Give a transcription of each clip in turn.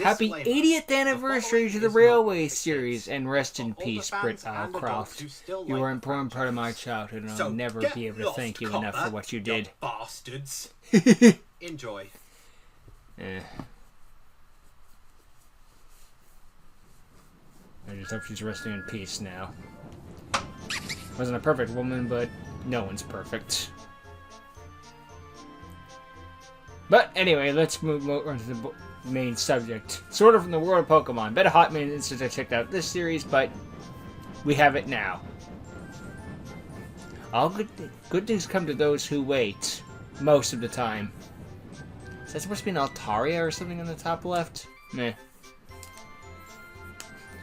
Happy 80th anniversary to the Railway series, and rest in peace, Britt Croft. You were an important part of my childhood, and I'll never be able to thank you enough for what you did. Bastards. Enjoy. I just hope she's resting in peace now. Wasn't a perfect woman, but no one's perfect. But anyway, let's move on to the main subject. Sort of from the world of Pokemon. Been a hot minute since I checked out this series, but we have it now. All good things come to those who wait. Most of the time. Is that supposed to be an Altaria or something on the top left? Meh.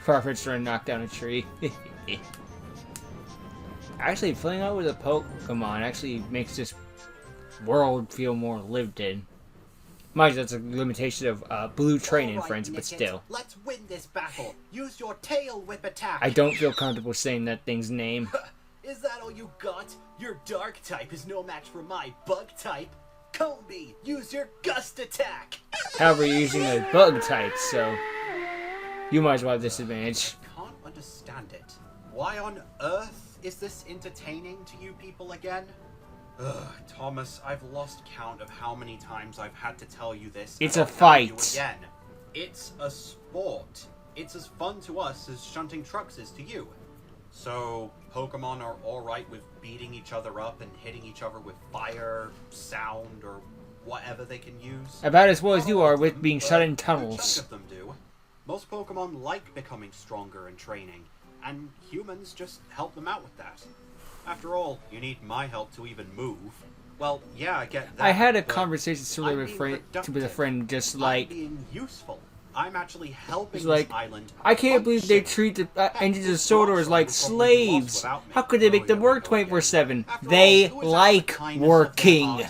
Farfetch'd trying to knock down a tree. Actually, filling out with a Pokemon actually makes this world feel more lived in. Mind you, that's a limitation of blue training, friends, but still. Let's win this battle. Use your tail whip attack. I don't feel comfortable saying that thing's name. Is that all you got? Your dark type is no match for my bug type. Combi, use your gust attack. However, you're using a bug type, so you might as well have disadvantage. I can't understand it. Why on earth is this entertaining to you people again? Ugh, Thomas, I've lost count of how many times I've had to tell you this. It's a fight. Again. It's a sport. It's as fun to us as shunting trucks is to you. So, Pokemon are alright with beating each other up and hitting each other with fire, sound, or whatever they can use? About as well as you are with being shut in tunnels. A chunk of them do. Most Pokemon like becoming stronger and training, and humans just help them out with that. After all, you need my help to even move. Well, yeah, I get that. I had a conversation similar with a friend just like... I'm being useful. I'm actually helping like, this island. I can't believe they treat the engines of Sodor as like slaves. How could they make them work 24/7? They like working.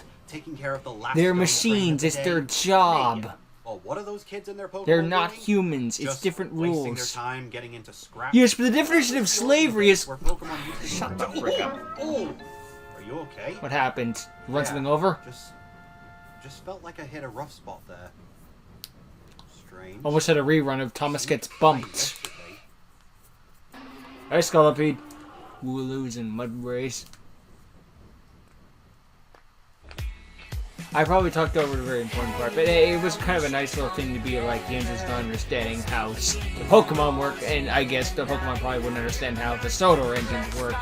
They're machines. It's their job. Well, what are those kids in their Pokemon They're not doing? humans. It's Just different wasting rules. Their time getting into scrap. Yes, but the definition of slavery is... Shut the frick up. Oh, are you okay? What happened? Run something over? Just felt like I hit a rough spot there. Strange. Almost had a rerun of Thomas Gets Bumped. Hey, Scolipede. Wooloos and Mudrays. I probably talked over the very important part, but it was kind of a nice little thing to be like him just not understanding how the Pokemon work, and I guess the Pokemon probably wouldn't understand how the Sodor engines work.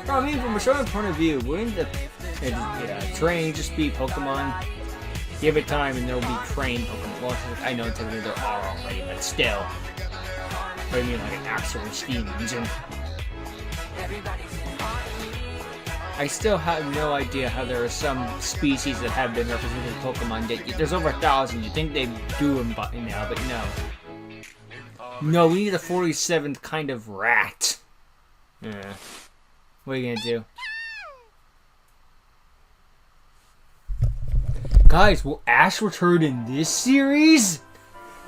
Well, I mean, from a showing point of view, wouldn't the train just be Pokemon? Give it time and there'll be trained Pokemon. Well, I know technically there are already, but still. But I mean like an actual steam engine. I still have no idea how there are some species that have been represented in Pokemon. There's over 1,000. You'd think they'd do them by now, but no. No, we need a 47th kind of rat. Yeah. What are you gonna do? Guys, will Ash return in this series?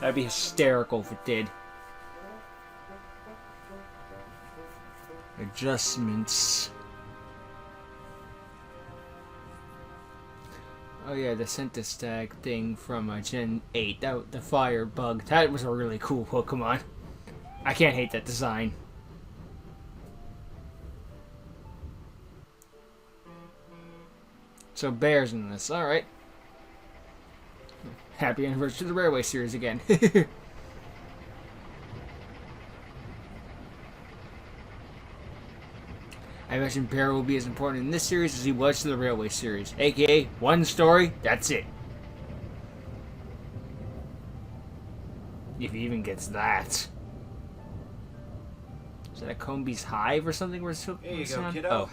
That'd be hysterical if it did. Adjustments. Oh yeah, the Centistag thing from Gen 8. The fire bug. That was a really cool Pokemon. I can't hate that design. So bears in this. Alright. Happy anniversary to the Railway series again. I imagine Bear will be as important in this series as he was to the Railway series. AKA, one story, that's it. If he even gets that. Is that a Combe's Hive or something? We're still Here you go, kiddo. Oh.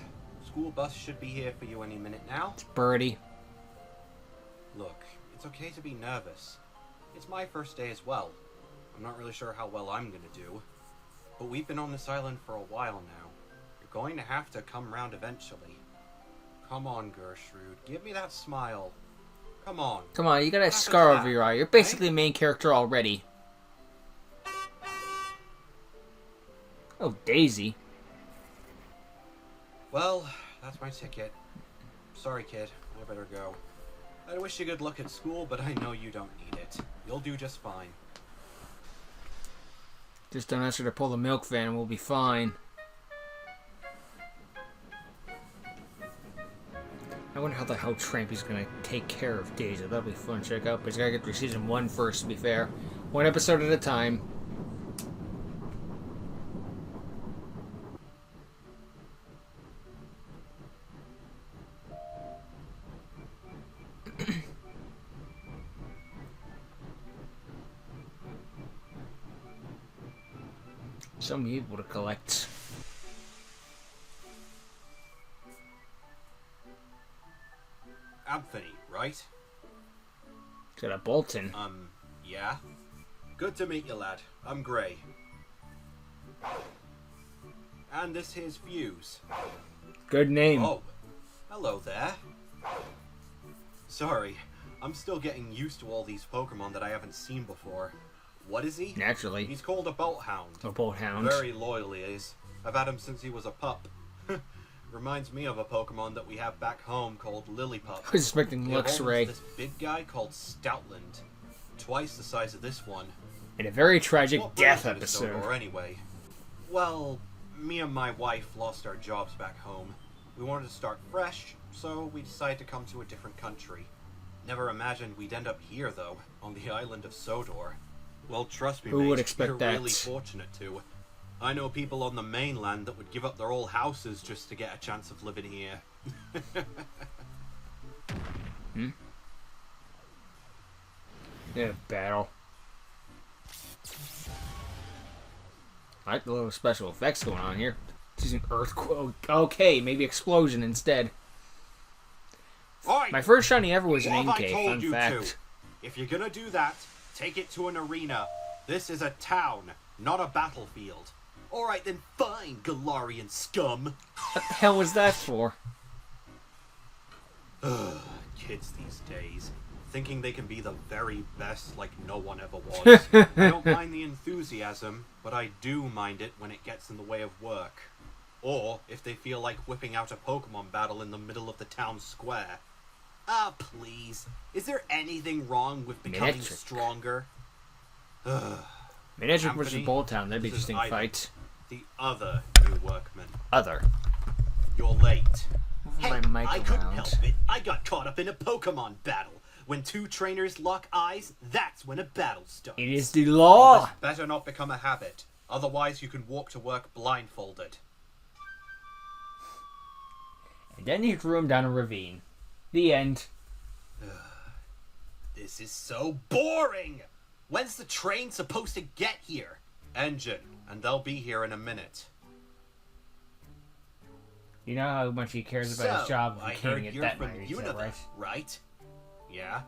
School bus should be here for you any minute now. It's Birdie. Look, it's okay to be nervous. It's my first day as well. I'm not really sure how well I'm gonna do. But we've been on this island for a while now. You're going to have to come round eventually. Come on, Gertrude. Give me that smile. Come on. Come on, you got a scar over your eye. You're basically a main character already. Oh, Daisy. Well, that's my ticket. Sorry, kid. I better go. I wish you good luck at school, but I know you don't need it. You'll do just fine. Just don't ask her to pull the milk van and we'll be fine. I wonder how the hell Trampy's gonna take care of Deja. That'll be fun to check out. But he's gotta get through season 1 first, to be fair. One episode at a time. So many people to collect. Anthony, right? Is that a Bolton? Yeah? Good to meet you, lad. I'm Gray. And this here's Fuse. Good name. Oh, hello there. Sorry, I'm still getting used to all these Pokemon that I haven't seen before. What is he? Naturally. He's called a Bolthound. A Bolthound. Very loyal he is. I've had him since he was a pup. Reminds me of a Pokemon that we have back home called Lillipup. I was expecting Luxray. This big guy called Stoutland. Twice the size of this one. In a very tragic What death brings you to episode. Sodor anyway? Well, me and my wife lost our jobs back home. We wanted to start fresh, so we decided to come to a different country. Never imagined we'd end up here, though, on the island of Sodor. Well, trust me, Who mate, would expect you're that? really fortunate to. I know people on the mainland that would give up their old houses just to get a chance of living here. Yeah, battle. I like the little special effects going on here. She's an earthquake. Okay, maybe explosion instead. Oi! My first shiny ever was an What have I Inkay, told fun you fact. to? If you're gonna do that, take it to an arena. This is a town, not a battlefield. Alright then, fine, Galarian scum. What the hell was that for? Kids these days, thinking they can be the very best like no one ever was. I don't mind the enthusiasm, but I do mind it when it gets in the way of work. Or if they feel like whipping out a Pokemon battle in the middle of the town square. Ah, please. Is there anything wrong with becoming Manectric. stronger? Manectric versus Anthony, Bolthound, that'd be this is interesting Ivan, fight. The other new workman. Other. You're late. Move Hey, my mic I couldn't around. help it. I got caught up in a Pokemon battle. When two trainers lock eyes, that's when a battle starts. It is the law! This better not become a habit. Otherwise, you can walk to work blindfolded. And then he threw him down a ravine. The end. This is so boring! When's the train supposed to get here? Engine, and they'll be here in a minute. You know how much he cares about his job I if he can't heard get you're that from night, is that Unova, right? right? Yeah?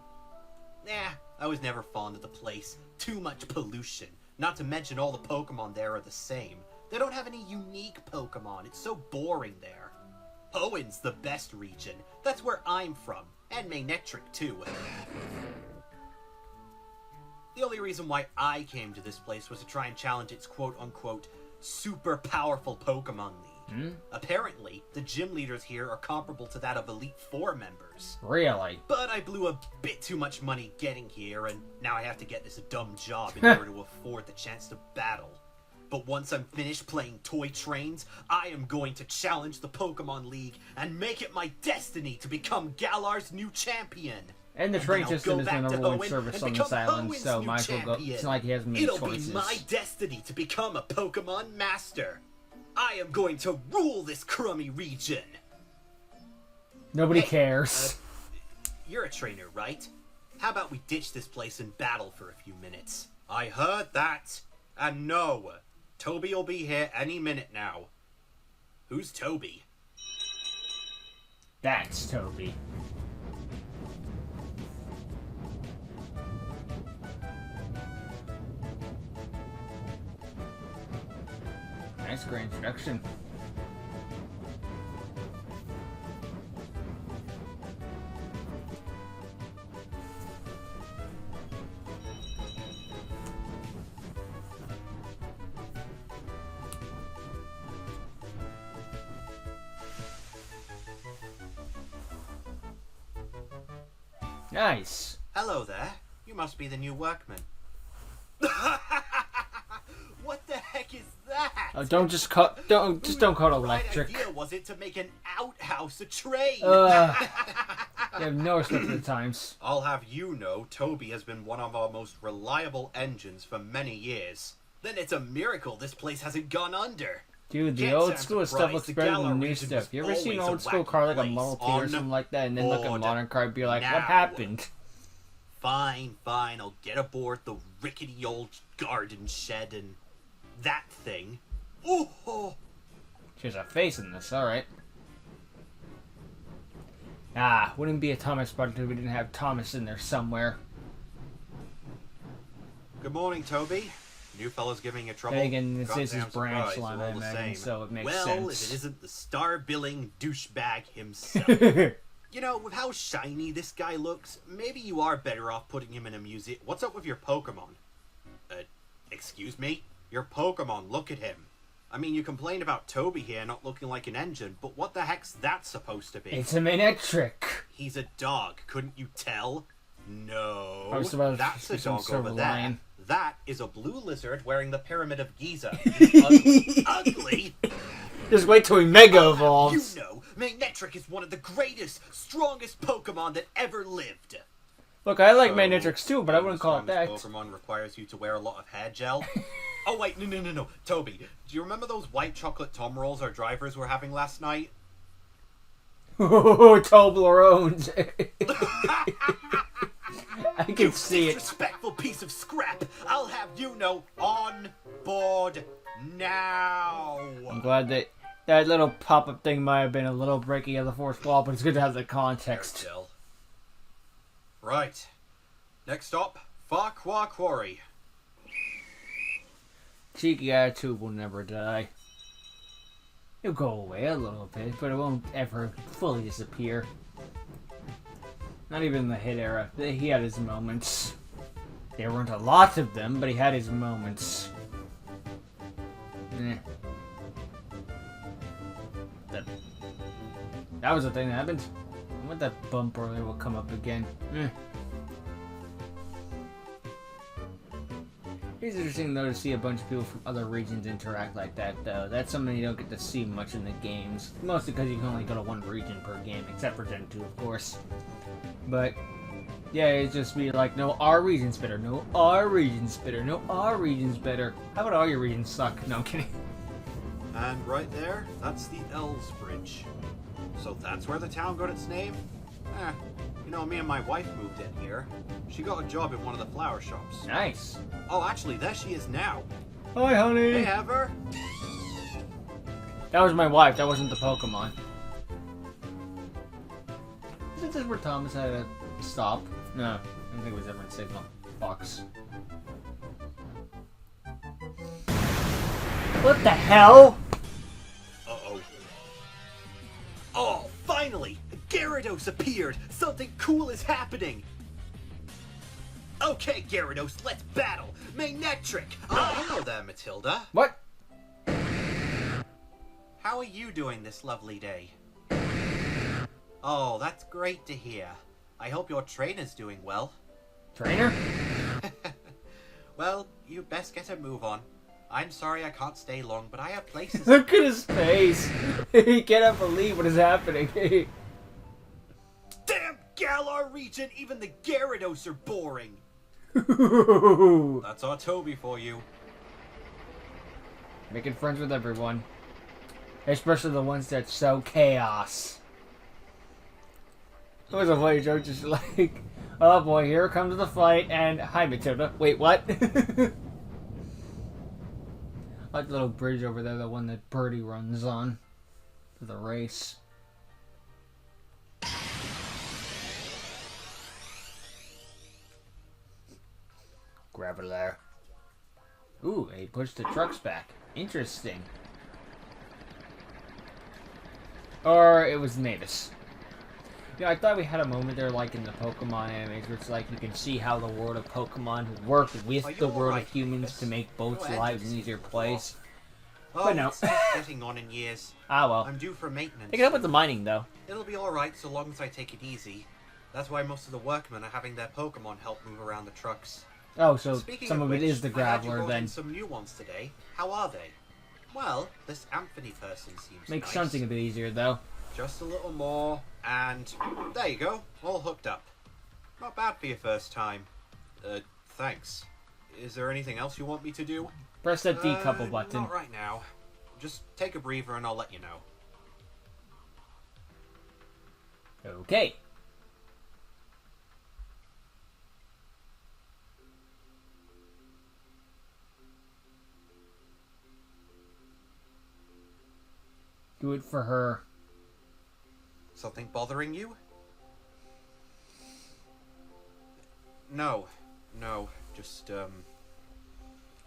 Nah, I was never fond of the place. Too much pollution. Not to mention all the Pokemon there are the same. They don't have any unique Pokemon. It's so boring there. Hoenn's the best region. That's where I'm from. And Manectric, too. The only reason why I came to this place was to try and challenge its quote-unquote super powerful Pokemon League. Apparently, the gym leaders here are comparable to that of Elite Four members. Really? But I blew a bit too much money getting here, and now I have to get this dumb job in order to afford the chance to battle. But once I'm finished playing toy trains, I am going to challenge the Pokemon League and make it my destiny to become Galar's new champion. And the And train then I'll system go is the back to number one Hoenn service and on become this island, Hoenn's so new might as well go. champion. It's not like he has many It'll choices. be my destiny to become a Pokemon Master. I am going to rule this crummy region. Nobody Hey, cares. You're a trainer, right? How about we ditch this place and battle for a few minutes? I heard that. And no, Toby will be here any minute now. Who's Toby? That's Toby. Nice great introduction. Nice. Hello there. You must be the new workman. What the heck is that? Oh, don't call it electric. Whose idea was it to make an outhouse a train? You have no respect for the times. I'll have you know, Toby has been one of our most reliable engines for many years. Then it's a miracle this place hasn't gone under. Dude, the Can't old sound school stuff surprised. looks The better than the Galar new region stuff. was You ever seen an always old a school wacky car like a place. Model T or On something like that, and then look at a board modern car and be like, now. what happened? Fine, I'll get aboard the rickety old garden shed and that thing. Oh! There's a face in this, alright. Ah, wouldn't be a Thomas product if we didn't have Thomas in there somewhere. Good morning, Toby. New fellow's giving you trouble. And again, this is his Goddamn branch surprise, line, they're I all the imagine, same. so it makes well, sense. if it isn't the star-billing douchebag himself. You know, with how shiny this guy looks, maybe you are better off putting him in a museum. What's up with your Pokemon? Excuse me? Your Pokemon, look at him. I mean, you complained about Toby here not looking like an engine, but what the heck's that supposed to be? It's a Manectric. He's a dog, couldn't you tell? No, I was about that's a some dog sort over of there. lion. That is a blue lizard wearing the Pyramid of Giza. He's ugly. Ugly? Just wait till he Mega Evolves. You know, Magnetric is one of the greatest, strongest Pokemon that ever lived. Look, I like So, Manectrics too, but I wouldn't call it that. Pokemon requires you to wear a lot of hair gel. Oh wait, no. Toby, do you remember those white chocolate Tom rolls our drivers were having last night? Oh, Toblerones. I can see it. Disrespectful piece of scrap. I'll have you know on board now. I'm glad that little pop-up thing might have been a little breaking of the fourth wall, but it's good to have the context. Gel. Right. Next stop, Farquhar Quarry. Cheeky attitude will never die. It'll go away a little bit, but it won't ever fully disappear. Not even in the hit era. He had his moments. There weren't a lot of them, but he had his moments. That was the thing that happened. I want that bump earlier will come up again. It's interesting though to see a bunch of people from other regions interact like that though. That's something you don't get to see much in the games. Mostly because you can only go to one region per game, except for Gen 2 of course. But yeah, it's just be like, no, our region's better, no, our region's better, no, our region's better. How about all your regions suck? No, I'm kidding. And right there, that's the Elves Bridge. So that's where the town got its name? You know, me and my wife moved in here. She got a job at one of the flower shops. Nice. Oh, actually, there she is now. Hi, honey. Hey, Ever. That was my wife. That wasn't the Pokemon. Isn't this where Thomas had to stop? No, I don't think it was ever in Signal Box. What the hell? Uh-oh. Oh, finally! Gyarados appeared! Something cool is happening! Okay, Gyarados, let's battle! Magnetric! Oh, hello there, Matilda. What? How are you doing this lovely day? Oh, that's great to hear. I hope your trainer's doing well. Trainer? Well, you best get a move on. I'm sorry I can't stay long, but I have places... Look at his face. He cannot believe what is happening. Damn Galar region! Even the Gyarados are boring! That's our Toby for you. Making friends with everyone. Especially the ones that sow chaos. It was a funny joke, just like, oh boy, here comes the fight, and hi Matilda. Wait, what? Like the little bridge over there, the one that Birdie runs on for the race. Graveler. Ooh, he pushed the trucks back. Interesting. Or it was Mavis. Yeah, I thought we had a moment there, like in the Pokemon animes, where it's like you can see how the world of Pokemon work with the world of humans to make both lives an easier place. Oh, But no. it's not getting on in years. Ah well. I'm due for maintenance. Pick it up with the mining, though. It'll be alright so long as I take it easy. That's why most of the workmen are having their Pokemon help move around the trucks. Oh, so Speaking some of it which, is the I heard you Graveler brought then. in some new ones today. How are they? Well, this Anthony person seems Makes nice. something a bit easier, though. Just a little more, and there you go, all hooked up. Not bad for your first time. Thanks. Is there anything else you want me to do? Press that decouple button. Not right now. Just take a breather and I'll let you know. Okay. Do it for her. Something bothering you? No, just,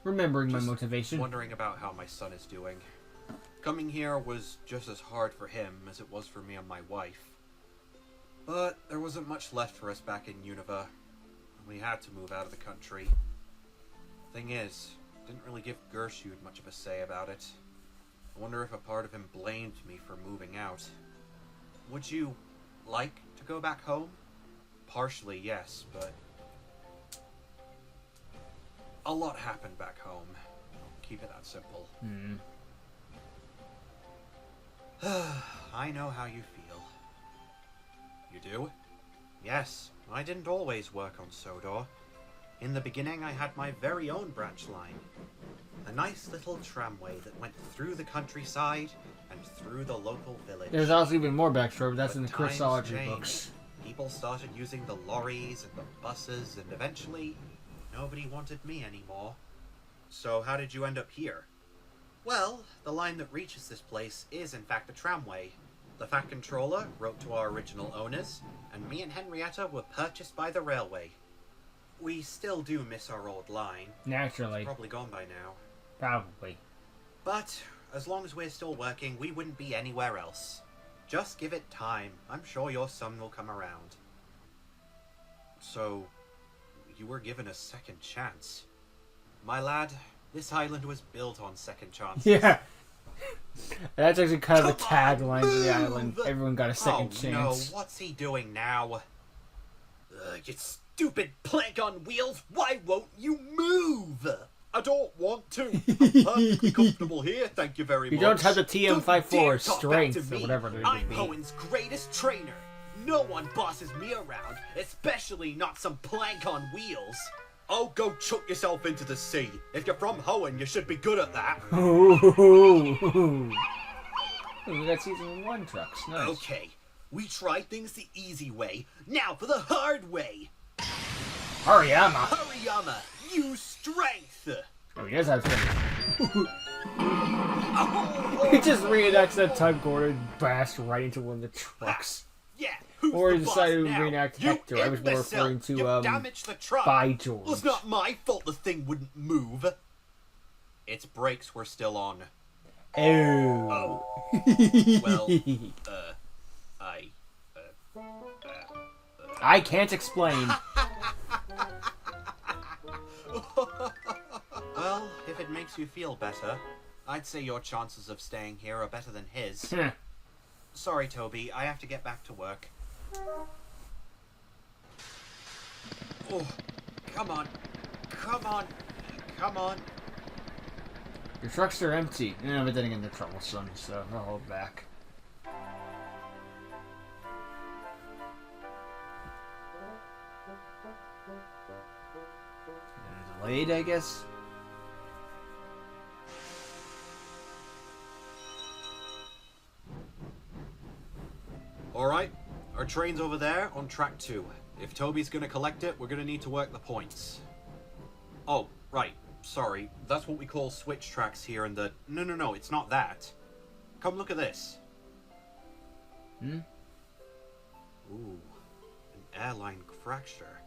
Remembering my motivation. wondering about how my son is doing. Coming here was just as hard for him as it was for me and my wife. But there wasn't much left for us back in Unova. We had to move out of the country. Thing is, didn't really give Gershud much of a say about it. I wonder if a part of him blamed me for moving out. Would you like to go back home? Partially, yes, but a lot happened back home. Keep it that simple. I know how you feel. You do? Yes, I didn't always work on Sodor. In the beginning, I had my very own branch line. A nice little tramway that went through the countryside and through the local village. There's also even more backstory, but that's in the times Chrisology changed. books. People started using the lorries and the buses, and eventually, nobody wanted me anymore. So how did you end up here? Well, the line that reaches this place is in fact a tramway. The Fat Controller wrote to our original owners, and me and Henrietta were purchased by the railway. We still do miss our old line. Naturally. It's probably gone by now. Probably. But, as long as we're still working, we wouldn't be anywhere else. Just give it time. I'm sure your son will come around. So, you were given a second chance. My lad, this island was built on second chances. Yeah. That's actually kind of a Come on, tagline for the move! island. Everyone got a second chance. No, what's he doing now? You stupid plank on wheels, why won't you move? I don't want to. I'm perfectly comfortable here, thank you very much. You don't have the TM54 Don't dare talk strength back to or me. whatever it I'm is. Hoen's greatest trainer. No one bosses me around, especially not some plank on wheels. Oh, go chuck yourself into the sea. If you're from Hoenn, you should be good at that. Ooh. We got season 1 trucks. Nice. Okay, we tried things the easy way. Now for the hard way. Hariyama. Hariyama, use strength. Oh, he does have strength. Oh, He just reenacts that time corner and bashed right into one of the trucks. yeah. Who's Or the he boss decided to now? reenact You Hector. I was more imbecile. referring to, You damaged the truck. By George. Well, it's not my fault the thing wouldn't move. Its brakes were still on. Oh. Well, I can't explain. Well, if it makes you feel better, I'd say your chances of staying here are better than his. Sorry, Toby, I have to get back to work. Oh, come on. Come on. Come on. Your trucks are empty. No, but then again, they're troublesome, so I'll hold back. Delayed, I guess? Alright, our train's over there on track 2. If Toby's gonna collect it, we're gonna need to work the points. Oh, right. Sorry. That's what we call switch tracks here in the... No, it's not that. Come look at this. Hmm? Ooh, an airline fracture.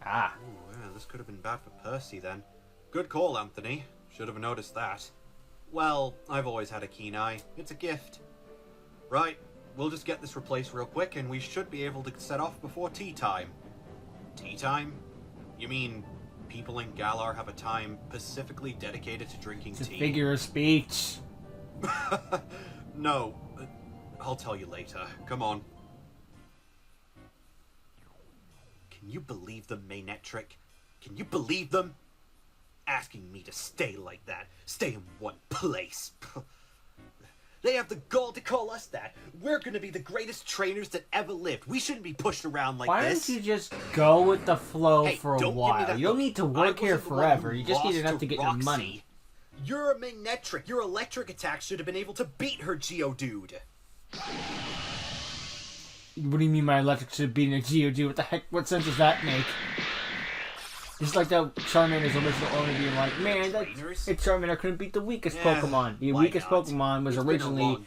Ah. Ooh, yeah, this could have been bad for Percy then. Good call, Anthony. Should have noticed that. Well, I've always had a keen eye. It's a gift. Right, we'll just get this replaced real quick and we should be able to set off before tea time. Tea time? You mean people in Galar have a time specifically dedicated to drinking It's a tea? figure of speech. No, I'll tell you later. Come on. Can you believe them, Maynetric? Can you believe them? Asking me to stay like that. Stay in one place. They have the gall to call us that. We're gonna be the greatest trainers that ever lived. We shouldn't be pushed around like Why this. don't you just go with the flow Hey, for a don't give me while? that You don't look. need to I work here wasn't the one forever. who You just need lost enough to get your Roxy. money. You're a Maynetric. Your electric attack should have been able to beat her Geodude. What do you mean my electric should be in a Geodude? What the heck? What sense does that make? Just like that Charmander's original owner being like, man, that Charmander couldn't beat the weakest Pokemon. The weakest Pokemon was originally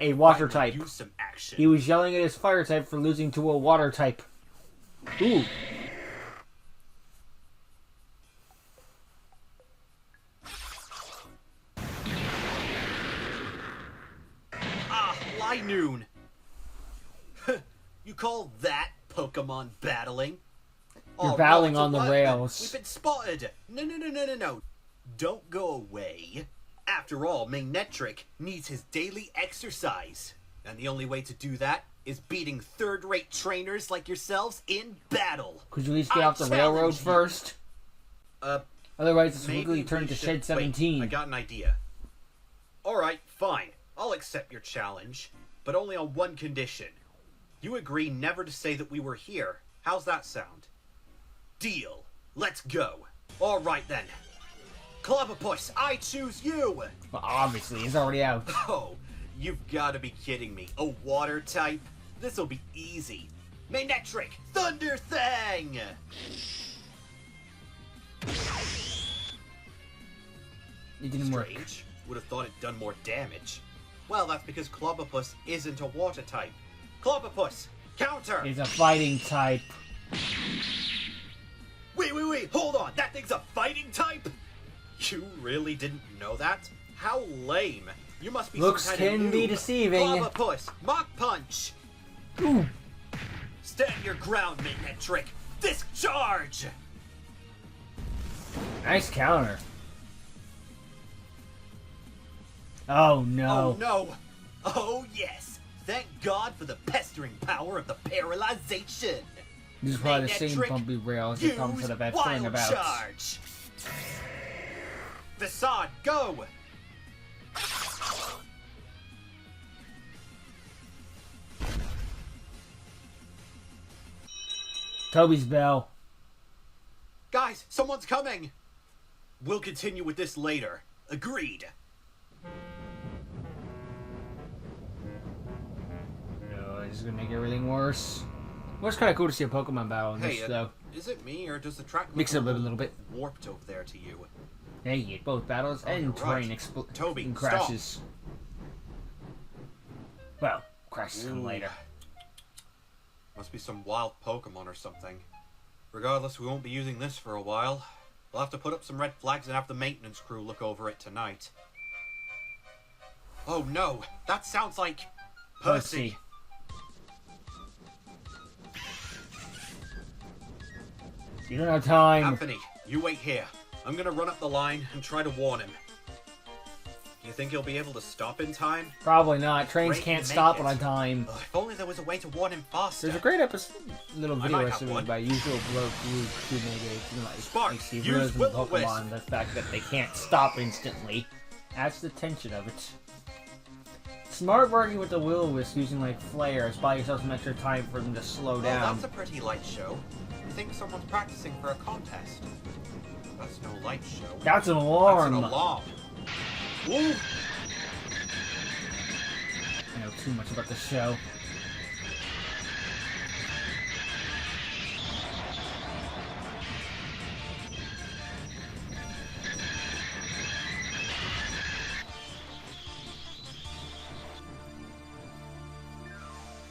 a water type. He was yelling at his fire type for losing to a water type. Ooh. Ah, Linoon. You call that Pokemon battling? You're battling no, on the what? rails. We've been spotted. No. Don't go away. After all, Maynetric needs his daily exercise. And the only way to do that is beating third-rate trainers like yourselves in battle. Could you at least get off the railroad you. first? Otherwise, it's Maybe quickly we turned to should- Shed 17. Wait, I got an idea. Alright, fine. I'll accept your challenge. But only on one condition. You agree never to say that we were here. How's that sound? Deal. Let's go. Alright then. Clobbopus, I choose you! Well, obviously, he's already out. Oh, you've gotta be kidding me. A water type? This'll be easy. Maynetric, Thunder Thing! It didn't work. Strange. Would have thought it'd done more damage. Well, that's because Clobbopus isn't a water type. Clobbopus, counter! He's a fighting type. Wait, hold on! That thing's a fighting type?! You really didn't know that? How lame! You must be Looks some kind can of be noob. deceiving. Clobbopus, Mach Punch! Ooh. Stand your ground, Maynetric! Discharge! Nice counter. Oh no. Oh no! Oh yes! Thank God for the pestering power of the paralyzation! This is probably the same Maynetric, bumpy rails that comes with a bad feeling wild about. charge! Facade, go! Toby's bell. Guys, someone's coming! We'll continue with this later. Agreed. No, this is gonna make everything worse. Well, it's kind of cool to see a Pokemon battle in Hey, this, though. is it me or does the track look Mix it up a little bit. warped over there to you? Hey, you get both battles Oh, and you're terrain right. Toby, and crashes. Well, crashes come Ooh. later. Must be some wild Pokemon or something. Regardless, we won't be using this for a while. We'll have to put up some red flags and have the maintenance crew look over it tonight. Oh no, that sounds like Percy. You don't have time. Anthony, you wait here. I'm gonna run up the line and try to warn him. You think he'll be able to stop in time? Probably not. Trains Great, can't make stop it. on time. Ugh, if only there was a way to warn him faster. There's a great little I video might I have submitted one. by Usual Bloke who made it. You know, Spark, like see use realism in Will-O-Wisp. Pokemon, the fact that they can't stop instantly adds to the tension of it. Smart working with the Will-O-Wisp using like flares. Buy yourself some extra time for them to slow Well, down. that's a pretty light show. I think someone's practicing for a contest. That's no light show. That's an That's alarm. an alarm. Ooh. I know too much about the show.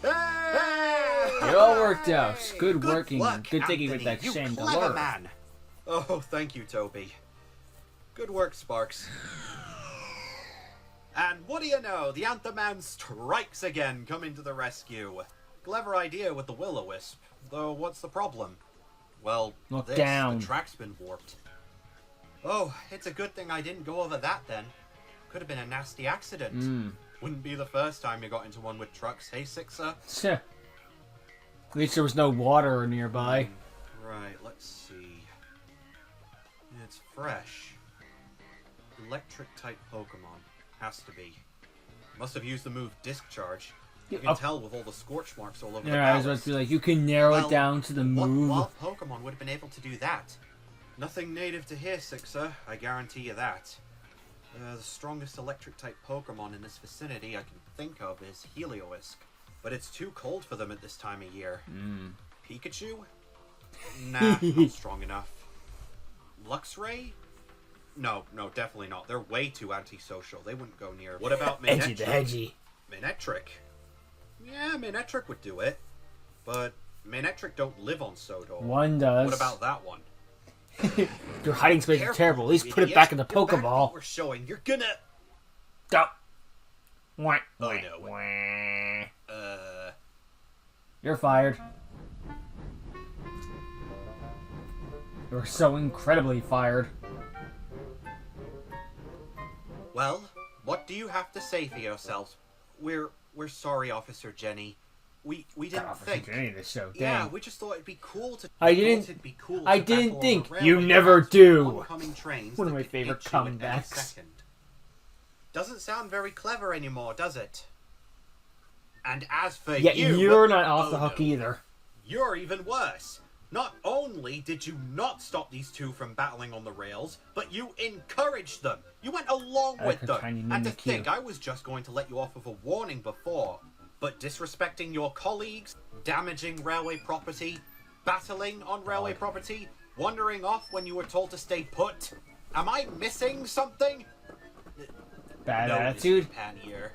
Hey! It all worked out. Good working. luck, Good thinking with Anthony, that you clever chandelier. man. Oh, thank you, Toby. Good work, Sparks. And what do you know? The Anthem Man strikes again, coming to the rescue. Clever idea with the Will-O-Wisp. Though, what's the problem? Well, Look this, down. the track's been warped. Oh, it's a good thing I didn't go over that then. Could have been a nasty accident. Wouldn't be the first time you got into one with trucks, hey Sixer? At least there was no water nearby. Alright, let's see. It's fresh. Electric-type Pokemon. Has to be. Must have used the move Disc Charge. You can tell with all the scorch marks all over the Yeah, I was about to be like, you can narrow it down to the move. What Pokemon would have been able to do that? Nothing native to here, Sixer. I guarantee you that. The strongest electric-type Pokemon in this vicinity I can think of is Heliolisk. But it's too cold for them at this time of year. Pikachu? Nah, not strong enough. Luxray? No, definitely not. They're way too antisocial. They wouldn't go near. What about Manectric? Edgy the hedgy. Manectric? Yeah, Manectric would do it. But Manectric don't live on Sodor. One does. What about that one? Your hiding space is terrible. At least put it back in the Pokeball. We're showing. You're gonna... Stop. Wah, Oh, wah, no. wah. You're fired. You're so incredibly fired. Well, what do you have to say for yourselves? We're sorry, Officer Jenny. We didn't think. Jenny, this show. Yeah, Dang. we just thought it'd be cool to. I didn't think. You never do. One of my favorite comebacks. Doesn't sound very clever anymore, does it? And as for yeah, you, you're not off the hook either. You're even worse. Not only did you not stop these two from battling on the rails, but you encouraged them. You went along with them. And to think I was just going to let you off with a warning before. But disrespecting your colleagues, damaging railway property, battling on railway property, wandering off when you were told to stay put. Am I missing something? Bad attitude? Here.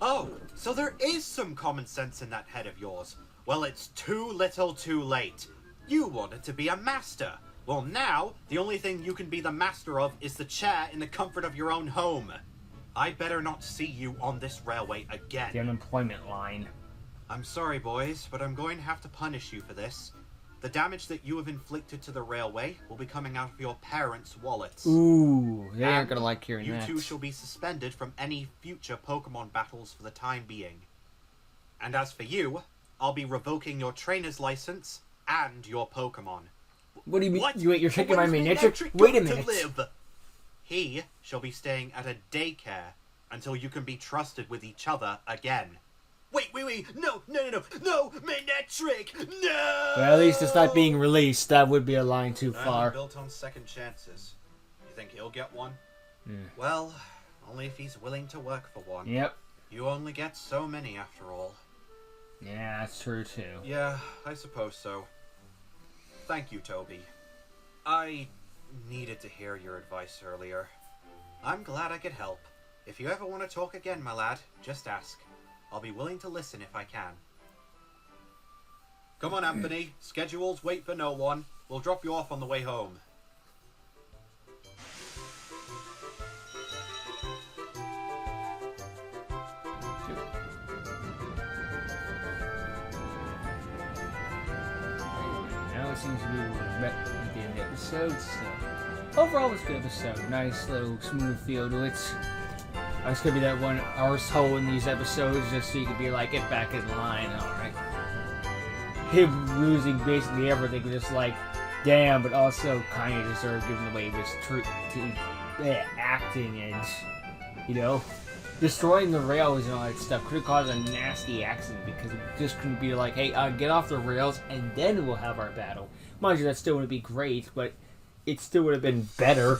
Oh, so there is some common sense in that head of yours. Well, it's too little too late. You wanted to be a master. Well, now, the only thing you can be the master of is the chair in the comfort of your own home. I better not see you on this railway again. The unemployment line. I'm sorry, boys, but I'm going to have to punish you for this. The damage that you have inflicted to the railway will be coming out of your parents' wallets. Ooh, they aren't gonna like hearing that. You two shall be suspended from any future Pokemon battles for the time being. And as for you, I'll be revoking your trainer's license and your Pokemon. What do you mean? What? You're taking my Manectric? Wait Wait a minute. He shall be staying at a daycare until you can be trusted with each other again. Wait, no, Manectric, no! Well, at least it's not being released. That would be a line too far. I'm built on second chances. You think he'll get one? Yeah. Well, only if he's willing to work for one. Yep. You only get so many after all. Yeah, that's true too. Yeah, I suppose so. Thank you, Toby. I needed to hear your advice earlier. I'm glad I could help. If you ever want to talk again, my lad, just ask. I'll be willing to listen if I can. Come on, Anthony. Schedules wait for no one. We'll drop you off on the way home. Now it seems to be at the end of the episode, so overall it was a good episode. Nice little smooth feel to it. It's gonna be that one arsehole in these episodes just so you can be like, get back in line, alright. Him losing basically everything, just like, damn, but also kind of deserved given the way he was acting and, you know, destroying the rails and all that stuff could have caused a nasty accident because it just couldn't be like, hey, get off the rails and then we'll have our battle. Mind you, that still would be great, but it still would have been better.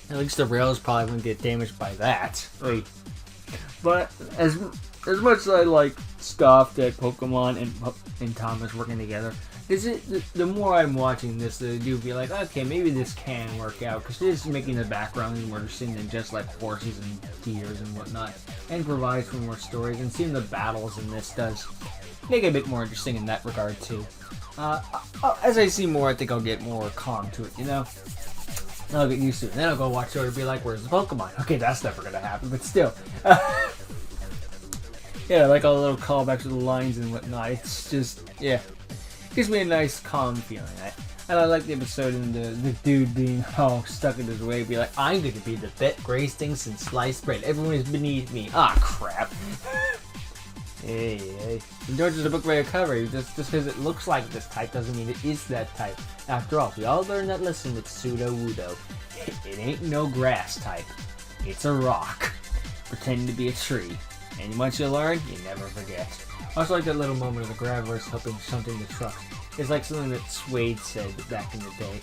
At least the rails probably wouldn't get damaged by that. But as much as I like stuff that Pokemon and Thomas working together, the more I'm watching this, the do be like, okay, maybe this can work out because it is making the background more interesting than just like horses and deers and whatnot, and provides for more stories. And seeing the battles in this does make it a bit more interesting in that regard too. As I see more, I think I'll get more calm to it. You know. I'll get used to it. And then I'll go watch Sodor and be like, where's the Pokemon? Okay, that's never going to happen, but still. Yeah, like all the little callbacks to the lines and whatnot. It's just, yeah. Gives me a nice, calm feeling. And I like the episode and the dude being all stuck in his way. Be like, I'm going to be the best greatest thing since sliced bread. Everyone is beneath me. Ah, crap. Hey. Don't judge a book by a cover. Just because it looks like this type doesn't mean it is that type. After all, we all learned that lesson with Pseudo-Wudo. It ain't no grass type. It's a rock. Pretending to be a tree. And once you learn, you never forget. I also like that little moment of the Gravelers helping something the trucks. It's like something that Suede said back in the day.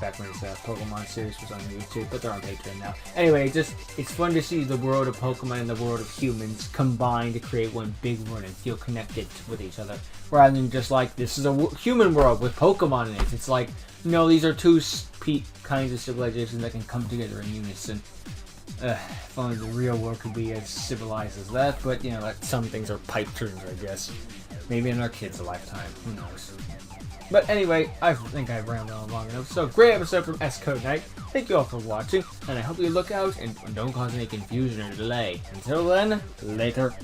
Back when his Pokemon series was on YouTube, but they're on Patreon now. Anyway, it's fun to see the world of Pokemon and the world of humans combine to create one big world and feel connected with each other. Rather than just like, this is a human world with Pokemon in it. It's like, no, these are two kinds of civilizations that can come together in unison. If only the real world could be as civilized as that, but some things are pipe dreams, I guess. Maybe in our kids' lifetime, who knows. But anyway, I think I've rambled on long enough, so great episode from S Code Night. Thank you all for watching, and I hope you look out and don't cause any confusion or delay. Until then, later.